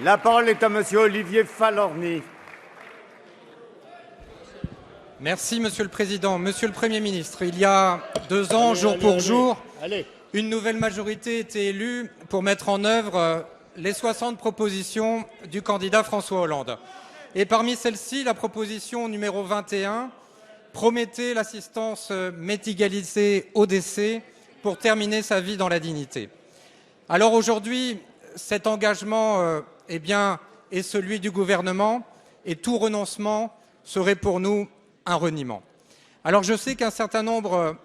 La parole est à monsieur Olivier Falorni. Merci, Monsieur le Président. Monsieur le Premier ministre, il y a 2 ans, jour pour jour, une nouvelle majorité était élue pour mettre en œuvre les 60 propositions du candidat François Hollande. Et parmi celles-ci, la proposition numéro 21 promettait l'assistance médicalisée au décès pour terminer sa vie dans la dignité. Alors aujourd'hui, cet engagement est celui du gouvernement et tout renoncement serait pour nous un reniement. Alors je sais qu'un certain nombre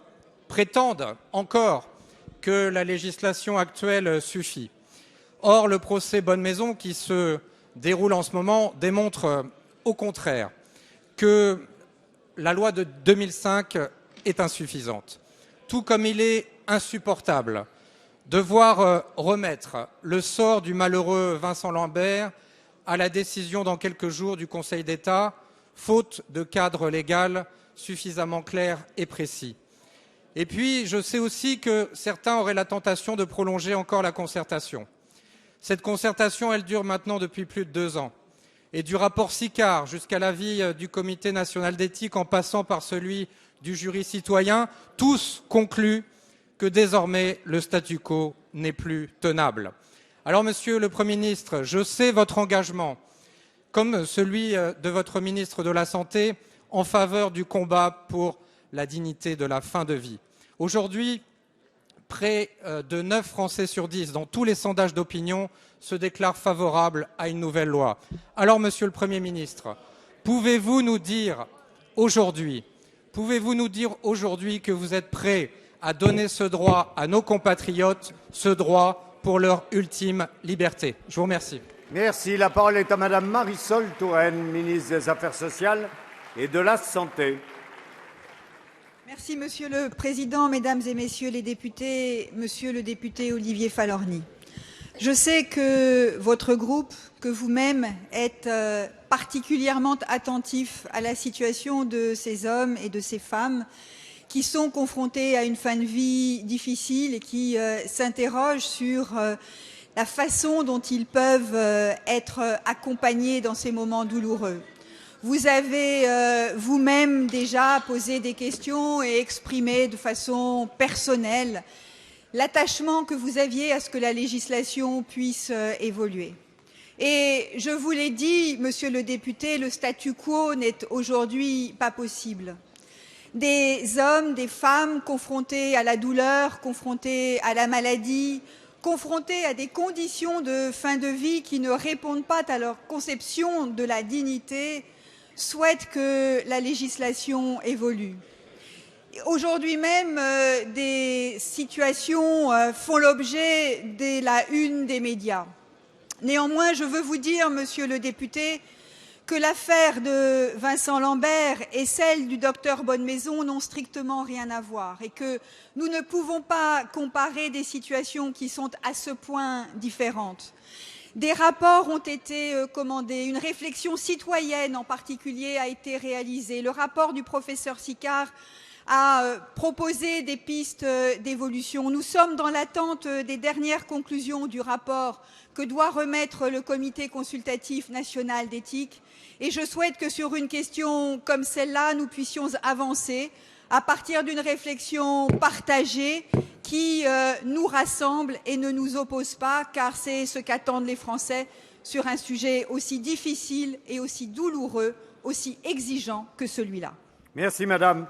prétendent encore que la législation actuelle suffit. Or, le procès Bonne Maison qui se déroule en ce moment démontre au contraire que la loi de 2005 est insuffisante. Tout comme il est insupportable de voir remettre le sort du malheureux Vincent Lambert à la décision dans quelques jours du Conseil d'État, faute de cadre légal suffisamment clair et précis. Et puis, je sais aussi que certains auraient la tentation de prolonger encore la concertation. Cette concertation, elle dure maintenant depuis plus de 2 ans. Et du rapport Sicard jusqu'à l'avis du Comité national d'éthique, en passant par celui du jury citoyen, tous concluent que désormais le statu quo n'est plus tenable. Alors, Monsieur le Premier ministre, je sais votre engagement, comme celui de votre ministre de la Santé, en faveur du combat pour la dignité de la fin de vie. Aujourd'hui, près de 9 Français sur 10, dans tous les sondages d'opinion, se déclarent favorables à une nouvelle loi. Alors, Monsieur le Premier ministre, pouvez-vous nous dire aujourd'hui que vous êtes prêt à donner ce droit à nos compatriotes, ce droit pour leur ultime liberté? Je vous remercie. Merci. La parole est à madame Marisol Touraine, ministre des Affaires sociales et de la Santé. Merci, Monsieur le Président, Mesdames et Messieurs les députés, Monsieur le député Olivier Falorni. Je sais que votre groupe, que vous-même, êtes particulièrement attentif à la situation de ces hommes et de ces femmes qui sont confrontés à une fin de vie difficile et qui s'interrogent sur la façon dont ils peuvent être accompagnés dans ces moments douloureux. Vous avez vous-même déjà posé des questions et exprimé de façon personnelle l'attachement que vous aviez à ce que la législation puisse évoluer. Et je vous l'ai dit, Monsieur le député, le statu quo n'est aujourd'hui pas possible. Des hommes, des femmes confrontés à la douleur, confrontés à la maladie, confrontés à des conditions de fin de vie qui ne répondent pas à leur conception de la dignité, souhaitent que la législation évolue. Aujourd'hui même, des situations font l'objet de la une des médias. Néanmoins, je veux vous dire, Monsieur le député, que l'affaire de Vincent Lambert et celle du docteur Bonne Maison n'ont strictement rien à voir et que nous ne pouvons pas comparer des situations qui sont à ce point différentes. Des rapports ont été commandés, une réflexion citoyenne en particulier a été réalisée. Le rapport du professeur Sicard a proposé des pistes d'évolution. Nous sommes dans l'attente des dernières conclusions du rapport que doit remettre le Comité consultatif national d'éthique. Et je souhaite que sur une question comme celle-là, nous puissions avancer à partir d'une réflexion partagée qui nous rassemble et ne nous oppose pas, car c'est ce qu'attendent les Français sur un sujet aussi difficile et aussi douloureux, aussi exigeant que celui-là. Merci, madame.